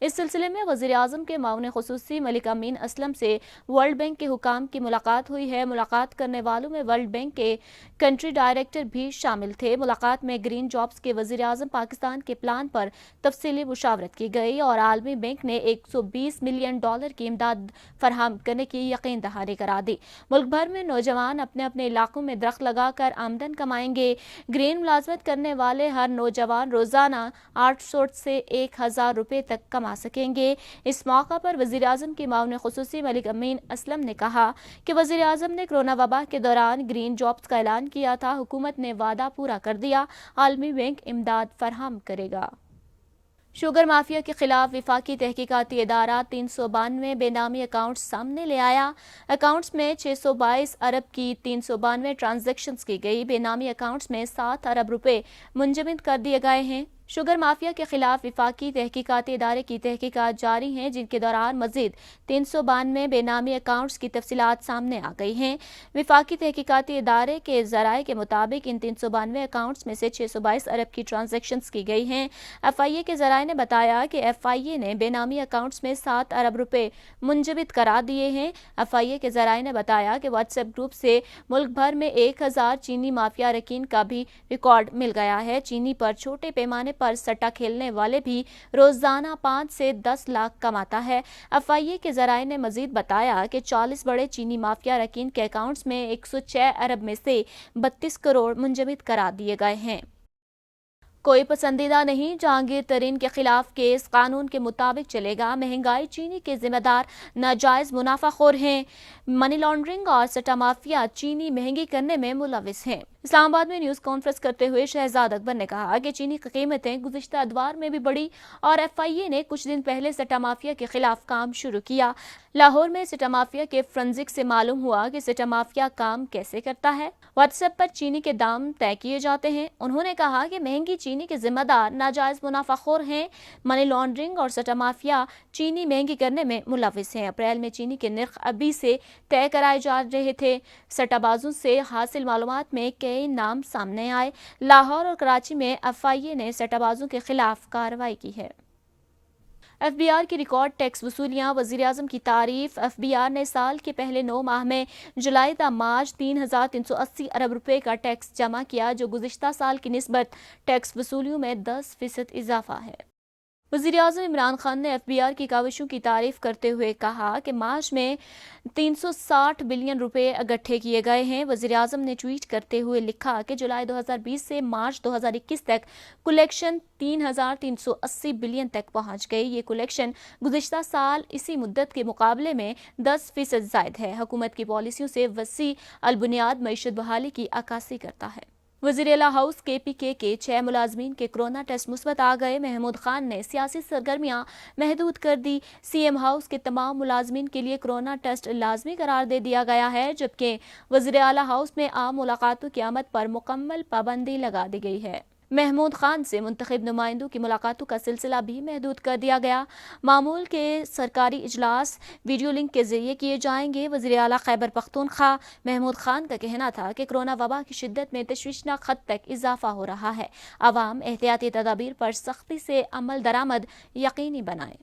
اس سلسلے میں وزیر اعظم کے معاون خصوصی ملک امین اسلم سے ورلڈ بینک کے حکام کی ملاقات ہوئی ہے۔ ملاقات کرنے والوں میں ورلڈ بینک کے کنٹری ڈائریکٹر بھی شامل تھے۔ ملاقات میں گرین جابز کے وزیر اعظم پاکستان کے پلان پر تفصیلی مشاورت کی گئی اور عالمی بینک نے $120 ملین کی امداد فراہم کرنے کی یقین دہانی کرا دی۔ ملک بھر میں نوجوان اپنے اپنے علاقوں میں درخت لگا کر آمدن کمائیں گے۔ گرین ملازمت کرنے والے ہر نوجوان روزانہ 800 سے 1000 روپے تک کما سکیں گے۔ اس موقع پر وزیر اعظم کی معاون خصوصی ملک امین اسلم نے کہا کہ وزیر اعظم نے کورونا وبا کے دوران گرین جابز کا اعلان کیا تھا۔ حکومت نے وعدہ پورا کر دیا، عالمی بینک امداد فراہم کرے گا۔ شوگر مافیا کے خلاف وفاقی تحقیقاتی ادارہ 392 بے نامی اکاؤنٹس سامنے لے آیا۔ اکاؤنٹس میں 622 ارب کی 392 ٹرانزیکشنز کی گئی۔ بے نامی اکاؤنٹس میں 7 ارب روپے منجمد کر دیے گئے ہیں۔ شوگر مافیا کے خلاف وفاقی تحقیقاتی ادارے کی تحقیقات جاری ہیں، جن کے دوران مزید 392 بے نامی اکاؤنٹس کی تفصیلات سامنے آ گئی ہیں۔ وفاقی تحقیقاتی ادارے کے ذرائع کے مطابق ان 392 اکاؤنٹس میں سے 622 ارب کی ٹرانزیکشنز کی گئی ہیں۔ ایف آئی اے کے ذرائع نے بتایا کہ ایف آئی اے نے بے نامی اکاؤنٹس میں 7 ارب روپے منجمد کرا دیے ہیں۔ ایف آئی اے کے ذرائع نے بتایا کہ واٹس ایپ گروپ سے ملک بھر میں 1000 چینی مافیا اراکین کا بھی ریکارڈ مل گیا ہے۔ چینی پر چھوٹے پیمانے پر سٹہ کھیلنے والے بھی روزانہ 5 سے 10 لاکھ کماتا ہے۔ ایف آئی اے کے ذرائع نے مزید بتایا کہ 40 بڑے چینی مافیا اراکین کے اکاؤنٹس میں 106 ارب میں سے 32 کروڑ منجمد کرا دیے گئے ہیں۔ کوئی پسندیدہ نہیں، جہانگیر ترین کے خلاف کیس قانون کے مطابق چلے گا۔ مہنگائی چینی کے ذمہ دار ناجائز منافع خور ہیں۔ منی لانڈرنگ اور سٹہ مافیا چینی مہنگی کرنے میں ملوث ہیں۔ اسلام آباد میں نیوز کانفرنس کرتے ہوئے شہزاد اکبر نے کہا کہ چینی کی قیمتیں گزشتہ ادوار میں بھی بڑھی اور ایف آئی اے نے کچھ دن پہلے سٹہ مافیا کے خلاف کام شروع کیا۔ لاہور میں سٹہ مافیا کے فرنزک سے معلوم ہوا کہ سٹہ مافیا کام کیسے کرتا ہے۔ واٹس ایپ پر چینی کے دام طے کیے جاتے ہیں۔ انہوں نے کہا کہ مہنگی چینی کے ذمہ دار ناجائز منافع خور ہیں۔ منی لانڈرنگ اور سٹہ مافیا چینی مہنگی کرنے میں ملوث ہیں۔ اپریل میں چینی کے نرخ ابھی سے طے کرائے جا رہے تھے۔ سٹہ بازوں سے حاصل معلومات میں کئی نام سامنے آئے۔ لاہور اور کراچی میں ایف آئی اے نے سٹہ بازوں کے خلاف کارروائی کی ہے۔ ایف بی آر کی ریکارڈ ٹیکس وصولیاں، وزیر اعظم کی تعریف۔ ایف بی آر نے سال کے پہلے 9 ماہ میں جولائی تا مارچ 3380 ارب روپے کا ٹیکس جمع کیا، جو گزشتہ سال کی نسبت ٹیکس وصولیوں میں 10% اضافہ ہے۔ وزیر اعظم عمران خان نے ایف بی آر کی کاوشوں کی تعریف کرتے ہوئے کہا کہ مارچ میں 360 بلین روپے اکٹھے کیے گئے ہیں۔ وزیر اعظم نے ٹویٹ کرتے ہوئے لکھا کہ جولائی 2020 سے مارچ 2021 تک کلیکشن 3380 بلین تک پہنچ گئی۔ یہ کلیکشن گزشتہ سال اسی مدت کے مقابلے میں 10% زائد ہے۔ حکومت کی پالیسیوں سے وسیع البنیاد معیشت بحالی کی عکاسی کرتا ہے۔ وزیر اعلیٰ ہاؤس کے پی کے 6 ملازمین کے کورونا ٹیسٹ مثبت آ گئے۔ محمود خان نے سیاسی سرگرمیاں محدود کر دی۔ سی ایم ہاؤس کے تمام ملازمین کے لیے کورونا ٹیسٹ لازمی قرار دے دیا گیا ہے، جبکہ وزیر اعلیٰ ہاؤس میں عام ملاقاتوں کی آمد پر مکمل پابندی لگا دی گئی ہے۔ محمود خان سے منتخب نمائندوں کی ملاقاتوں کا سلسلہ بھی محدود کر دیا گیا۔ معمول کے سرکاری اجلاس ویڈیو لنک کے ذریعے کیے جائیں گے۔ وزیر اعلیٰ خیبر پختونخوا محمود خان کا کہنا تھا کہ کورونا وبا کی شدت میں تشویشناک حد تک اضافہ ہو رہا ہے۔ عوام احتیاطی تدابیر پر سختی سے عمل درآمد یقینی بنائیں۔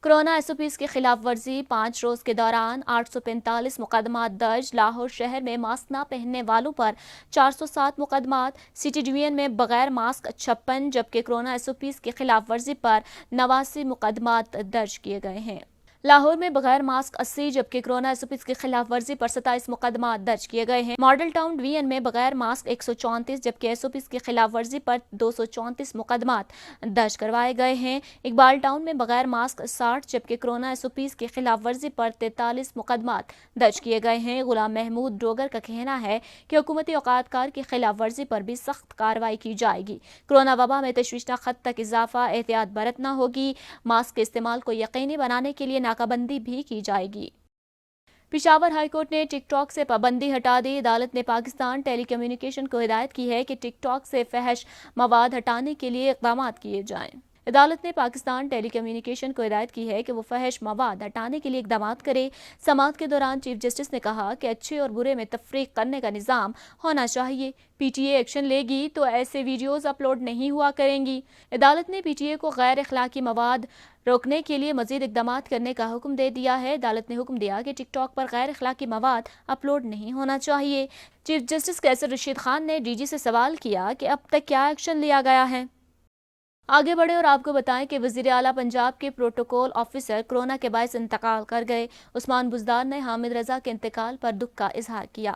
کورونا ایس او پیز کی خلاف ورزی، 5 روز کے دوران 845 مقدمات درج۔ لاہور شہر میں ماسک نہ پہننے والوں پر 407 مقدمات۔ سٹی ڈویژن میں بغیر ماسک 56، جبکہ کورونا ایس او پیز کی خلاف ورزی پر 89 مقدمات درج کیے گئے ہیں۔ لاہور میں بغیر ماسک 80، جبکہ کورونا ایس او پیز کی خلاف ورزی پر 27 مقدمات درج کیے گئے ہیں۔ ماڈل ٹاؤن ڈویژن میں بغیر ماسک 134، جبکہ ایس او پیز کی خلاف ورزی پر 234 مقدمات درج کروائے گئے ہیں۔ اقبال ٹاؤن میں بغیر ماسک 60، جبکہ کورونا ایس او پیز کی خلاف ورزی پر 43 مقدمات درج کیے گئے ہیں۔ غلام محمود ڈوگر کا کہنا ہے کہ حکومتی اوقات کار کی خلاف ورزی پر بھی سخت کارروائی کی جائے گی۔ کورونا وبا میں تشویشناک حد تک اضافہ، احتیاط برتنا ہوگی۔ ماسک کے استعمال کو یقینی بنانے کے لیے ناکہ بندی بھی کی جائے گی۔ پشاور ہائی کورٹ نے ٹک ٹاک سے پابندی ہٹا دی۔ عدالت نے پاکستان ٹیلی کمیونیکیشن کو ہدایت کی ہے کہ ٹک ٹاک سے فحش مواد ہٹانے کے لیے اقدامات کیے جائیں۔ عدالت نے پاکستان ٹیلی کمیونیکیشن کو ہدایت کی ہے کہ وہ فحش مواد ہٹانے کے لیے اقدامات کرے۔ سماعت کے دوران چیف جسٹس نے کہا کہ اچھے اور برے میں تفریق کرنے کا نظام ہونا چاہیے۔ پی ٹی اے ایکشن لے گی تو ایسے ویڈیوز اپلوڈ نہیں ہوا کریں گی۔ عدالت نے پی ٹی اے کو غیر اخلاقی مواد روکنے کے لیے مزید اقدامات کرنے کا حکم دے دیا ہے۔ عدالت نے حکم دیا کہ ٹک ٹاک پر غیر اخلاقی مواد اپلوڈ نہیں ہونا چاہیے۔ چیف جسٹس قیصر رشید خان نے ڈی جی سے سوال کیا کہ اب تک کیا ایکشن لیا گیا ہے۔ آگے بڑھے اور آپ کو بتائیں کہ وزیر اعلیٰ پنجاب کے پروٹوکول آفیسر کورونا کے باعث انتقال کر گئے۔ عثمان بزدار نے حامد رضا کے انتقال پر دکھ کا اظہار کیا۔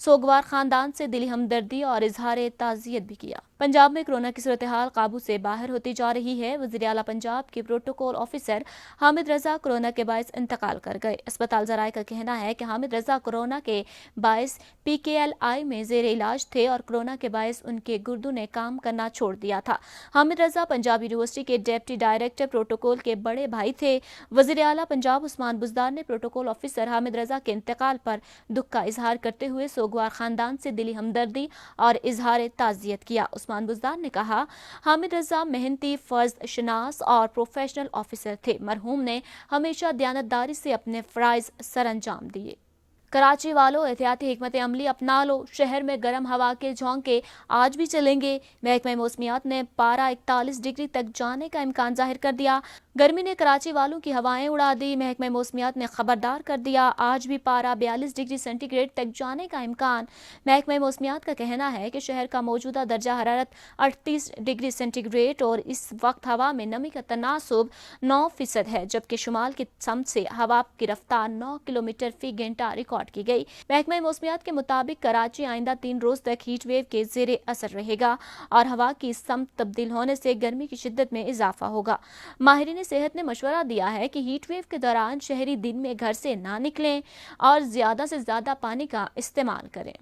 سوگوار خاندان سے دلی ہمدردی اور اظہار تعزیت بھی کیا۔ پنجاب میں کورونا کی صورتحال قابو سے باہر ہوتی جا رہی ہے۔ وزیر اعلیٰ پنجاب کے پروٹوکول آفیسر حامد رضا کورونا کے باعث انتقال کر گئے۔ اسپتال ذرائع کا کہنا ہے کہ حامد رضا کورونا کے باعث پی کے ایل آئی میں زیر علاج تھے اور کورونا کے باعث ان کے گردوں نے کام کرنا چھوڑ دیا تھا۔ حامد رضا پنجاب یونیورسٹی کے ڈپٹی ڈائریکٹر پروٹوکول کے بڑے بھائی تھے۔ وزیر اعلیٰ پنجاب عثمان بزدار نے پروٹوکول آفیسر حامد رضا کے انتقال پر دکھ کا اظہار کرتے ہوئے سوگوار خاندان سے دلی ہمدردی اور اظہار تعزیت کیا۔ عثمان بزدار نے کہا، حامد رضا محنتی، فرض شناس اور پروفیشنل آفیسر تھے۔ مرحوم نے ہمیشہ دیانتداری سے اپنے فرائض سر انجام دیے۔ کراچی والوں احتیاطی حکمت عملی اپنا لو، شہر میں گرم ہوا کے جھونکے آج بھی چلیں گے۔ محکمہ موسمیات نے پارہ 41 ڈگری تک جانے کا امکان ظاہر کر دیا۔ گرمی نے کراچی والوں کی ہوائیں اڑا دی۔ محکمہ موسمیات نے خبردار کر دیا، آج بھی پارہ 42 ڈگری سینٹی گریڈ تک جانے کا امکان۔ محکمہ موسمیات کا کہنا ہے کہ شہر کا موجودہ درجہ حرارت 38 ڈگری سینٹی گریڈ اور اس وقت ہوا میں نمی کا تناسب 9% ہے، جبکہ شمال کی سمت سے ہوا کی رفتار 9 کلومیٹر فی گھنٹہ ریکارڈ کی گئی۔ محکمہ موسمیات کے مطابق کراچی آئندہ 3 روز تک ہیٹ ویو کے زیر اثر رہے گا اور ہوا کی سمت تبدیل ہونے سے گرمی کی شدت میں اضافہ ہوگا۔ ماہرین صحت نے مشورہ دیا ہے کہ ہیٹ ویو کے دوران شہری دن میں گھر سے نہ نکلیں اور زیادہ سے زیادہ پانی کا استعمال کریں۔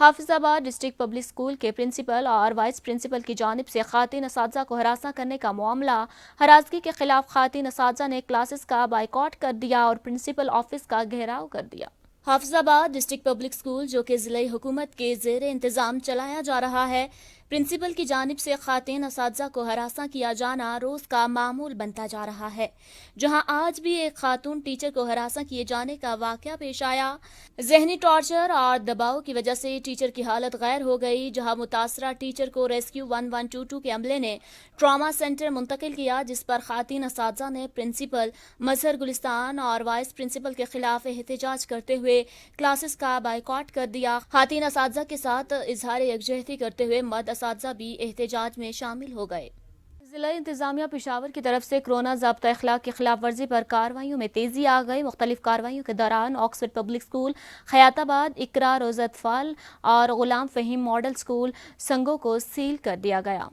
حافظ آباد ڈسٹرکٹ پبلک اسکول کے پرنسپل اور وائس پرنسپل کی جانب سے خواتین اساتذہ کو ہراساں کرنے کا معاملہ۔ ہراسگی کے خلاف خواتین اساتذہ نے کلاسز کا بائیکاٹ کر دیا اور پرنسپل آفس کا گھیراؤ کر دیا۔ حافظ آباد ڈسٹرکٹ پبلک اسکول جو کہ ضلعی حکومت کے زیر انتظام چلایا جا رہا ہے، پرنسپل کی جانب سے خواتین اساتذہ کو ہراساں کیا جانا روز کا معمول بنتا جا رہا ہے۔ جہاں آج بھی ایک خاتون ٹیچر کو ہراساں کیے جانے کا واقعہ پیش آیا۔ ذہنی ٹارچر اور دباؤ کی وجہ سے ٹیچر کی حالت غیر ہو گئی، جہاں متاثرہ ٹیچر کو ریسکیو 1122 کے عملے نے ٹراما سینٹر منتقل کیا، جس پر خواتین اساتذہ نے پرنسپل مظہر گلستان اور وائس پرنسپل کے خلاف احتجاج کرتے ہوئے کلاسز کا بائیکاٹ کر دیا۔ خواتین اساتذہ کے ساتھ اظہار یکجہتی کرتے ہوئے مرد اساتذہ بھی احتجاج میں شامل ہو گئے۔ ضلع انتظامیہ پشاور کی طرف سے کورونا ضابطہ اخلاق کی خلاف ورزی پر کارروائیوں میں تیزی آ گئی۔ مختلف کارروائیوں کے دوران آکسفورڈ پبلک اسکول خیات آباد، اقرا روزہ اطفال اور غلام فہیم ماڈل اسکول سنگو کو سیل کر دیا گیا۔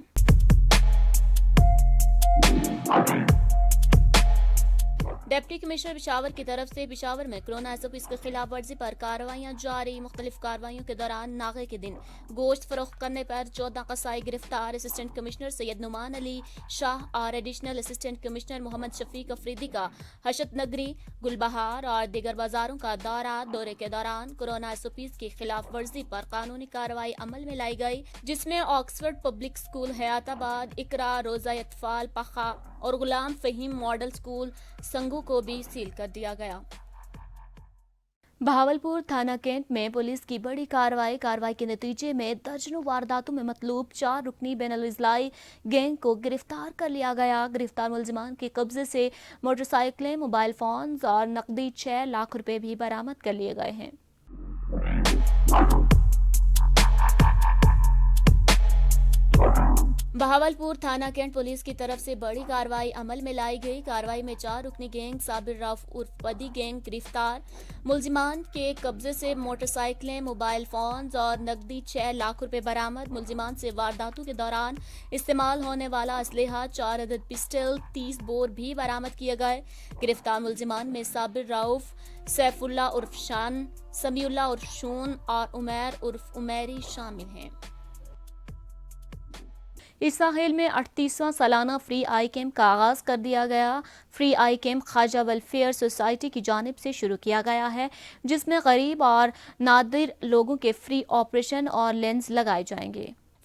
ڈپٹی کمشنر پشاور کی طرف سے پشاور میں کورونا ایس او پیز کے خلاف ورزی پر کارروائیاں جاری۔ مختلف کارروائیوں کے دوران ناغے کے دن گوشت فروخت کرنے پر 14 قصائی گرفتار۔ اسسٹنٹ کمشنر سید نعمان علی شاہ اور ایڈیشنل اسسٹنٹ کمشنر محمد شفیق افریدی کا حشت نگری، گلبہار اور دیگر بازاروں کا دورے کے دوران کورونا ایس او پیز کی خلاف ورزی پر قانونی کارروائی عمل میں لائی گئی، جس میں آکسفورڈ پبلک اسکول حیات آباد، اقرا روزہ اطفال پخا اور غلام فہیم ماڈل اسکول سنگو کو بھی سیل کر دیا گیا۔ بہاولپور تھانہ کینٹ میں پولیس کی بڑی کارروائی کے نتیجے میں درجنوں وارداتوں میں مطلوب 4 رکنی بین الاضلاعی گینگ کو گرفتار کر لیا گیا۔ گرفتار ملزمان کے قبضے سے موٹر سائیکلیں، موبائل فونز اور نقدی 6 لاکھ روپے بھی برآمد کر لیے گئے ہیں۔ بہاولپور تھانہ کینٹ پولیس کی طرف سے بڑی کارروائی عمل میں لائی گئی۔ کارروائی میں 4 رکنی گینگ صابر رؤف عرف بدی گینگ گرفتار۔ ملزمان کے قبضے سے موٹر سائیکلیں، موبائل فونز اور نقدی 6 لاکھ روپے برآمد۔ ملزمان سے وارداتوں کے دوران استعمال ہونے والا اسلحہ 4 عدد پسٹل، 30 بور بھی برآمد کیے گئے۔ گرفتار ملزمان میں صابر رؤف، سیف اللہ عرف شان، سمیع اللہ عرف شون اور عمیر عرف عمیری شامل ہیں۔ اس ساحل میں 38واں سالانہ فری آئی کیمپ کا آغاز کر دیا گیا۔ Free eye camp Khwaja welfare society کی جانب سے شروع کیا گیا ہے، جس میں غریب اور نادر لوگوں کے فری آپریشن اور لینز لگائے جائیں گے۔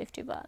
51।